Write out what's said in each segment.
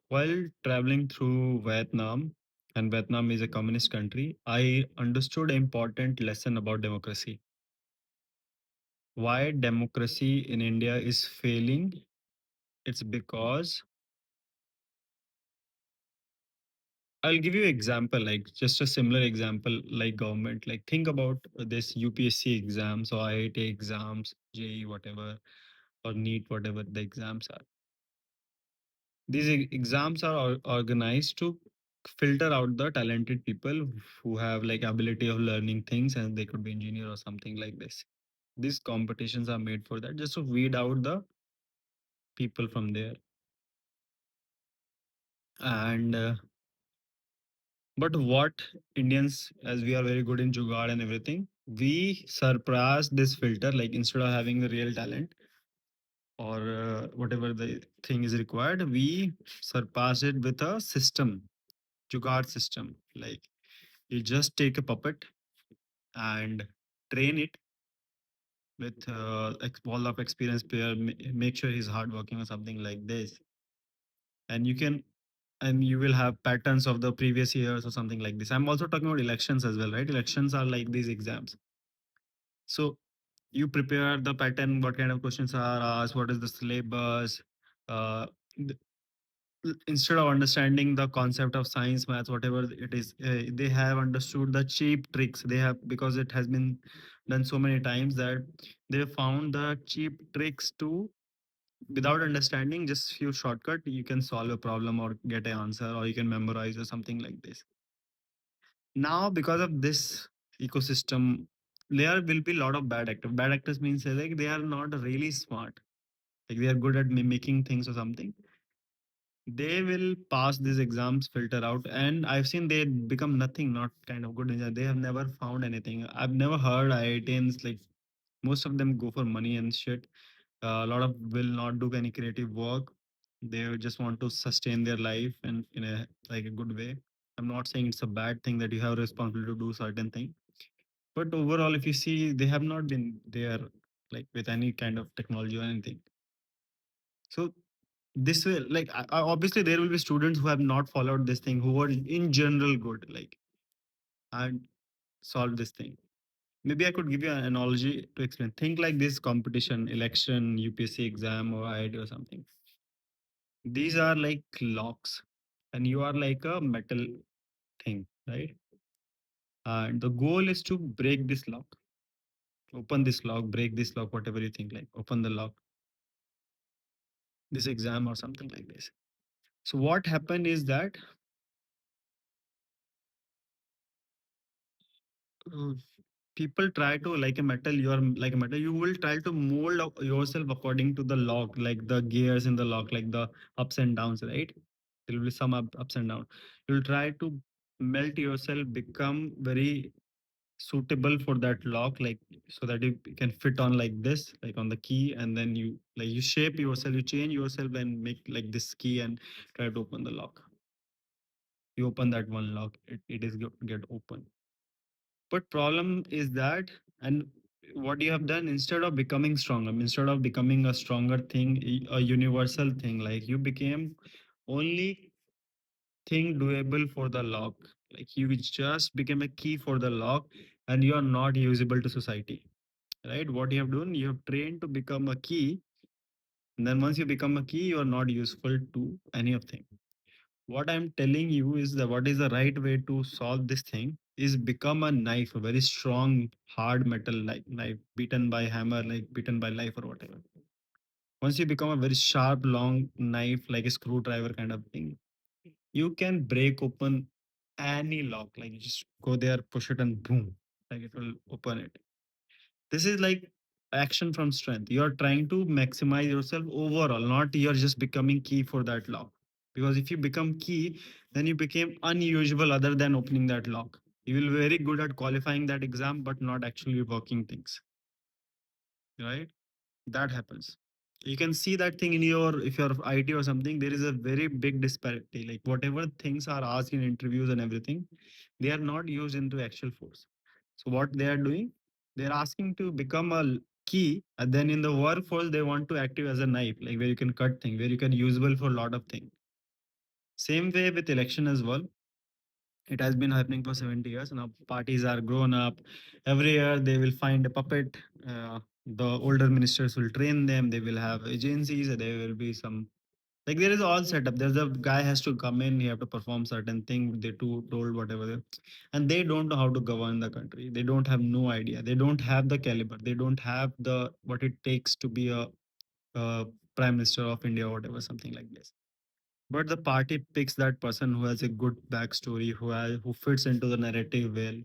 While traveling through Vietnam, and Vietnam is a communist country, I understood an important lesson about democracy. Why democracy in India is failing? It's because I'll give you example, like just a similar example, like government. Like think about this UPSC exams or IIT exams, JEE, whatever, or NEET, whatever the exams are. These exams are organized to filter out the talented people who have like ability of learning things and they could be engineer or something like this. These competitions are made for that, just to weed out the people from there. And but what Indians, as we are very good in jugaad and everything, we surpass this filter. Like instead of having the real talent or whatever the thing is required, we surpass it with a system, jugaad system. Like you just take a puppet and train it with wall of experienced player. Make sure he's hardworking or something like this, and you will have patterns of the previous years or something like this. I'm also talking about elections as well, right? Elections are like these exams. So you prepare the pattern, what kind of questions are asked, what is the syllabus. Uh, th- Instead of understanding the concept of science, maths, whatever it is, they have understood the cheap tricks. They have, because it has been done so many times, that they found the cheap tricks to, without understanding just few shortcut, you can solve a problem or get an answer or you can memorize or something like this. Now because of this ecosystem, there will be a lot of bad actors. Bad actors means like they are not really smart, like they are good at mimicking things or something. They will pass these exams, filter out, and I've seen they become nothing, not kind of good engineer. They have never found anything. I've never heard IITians, like most of them go for money and shit. A lot of will not do any creative work. They just want to sustain their life and in a like a good way. I'm not saying it's a bad thing that you have a responsibility to do certain thing, but overall, if you see, they have not been there like with any kind of technology or anything. So this will like obviously there will be students who have not followed this thing, who are in general good, like, and solve this thing. Maybe I could give you an analogy to explain. Think like this competition, election, UPSC exam or IIT or something. These are like locks, and you are like a metal thing, right? And the goal is to break this lock, open this lock, break this lock, whatever you think, like open the lock, this exam or something like this. So what happened is that uh, people try to, like a metal, you are like a metal, you will try to mold yourself according to the lock, like the gears in the lock, like the ups and downs, right? There will be some ups and downs. You'll try to melt yourself, become very suitable for that lock, like so that you can fit on like this, like on the key, and then you like you shape yourself, you change yourself and make like this key and try to open the lock. You open that one lock, it is get open. But problem is that, and what you have done, instead of becoming stronger, instead of becoming a stronger thing, a universal thing, like you became only thing doable for the lock. Like you just became a key for the lock, and you are not usable to society, right? What you have done, you have trained to become a key, and then once you become a key, you are not useful to any of thing. What I'm telling you is that what is the right way to solve this thing is become a knife, a very strong, hard metal like knife, beaten by hammer, like beaten by life or whatever. Once you become a very sharp, long knife, like a screwdriver kind of thing, you can break open any lock. Like you just go there, push it, and boom, like it will open it. This is like action from strength. You're trying to maximize yourself overall, not you're just becoming key for that lock. Because if you become key, then you became unusual other than opening that lock. You will be very good at qualifying that exam, but not actually working things, right? That happens. You can see that thing in your, if you're IT or something, there is a very big disparity. Like whatever things are asked in interviews and everything, they are not used into actual force. So what they are doing, they're asking to become a key, and then in the workforce they want to active as a knife, like where you can cut things, where you can usable for a lot of things. Same way with election as well. It has been happening for 70 years. Now parties are grown up. Every year they will find a puppet. The older ministers will train them. They will have agencies. There will be some, like, there is all set up. There's a guy has to come in. He have to perform certain thing. They told whatever, and they don't know how to govern the country. They don't have no idea. They don't have the caliber. They don't have the what it takes to be a prime minister of India or whatever, something like this. But the party picks that person who has a good backstory, who fits into the narrative well.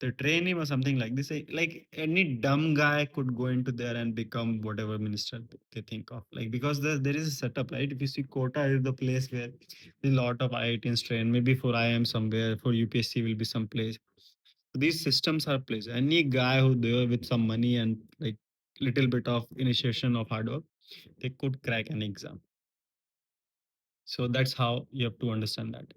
They train him or something like this. Like any dumb guy could go into there and become whatever minister they think of. Like, because there is a setup, right? If you see, Kota is the place where there's a lot of IITs train. Maybe for IIM somewhere, for UPSC will be some place. These systems are placed. Any guy who there with some money and like little bit of initiation of hard work, they could crack an exam. So that's how you have to understand that.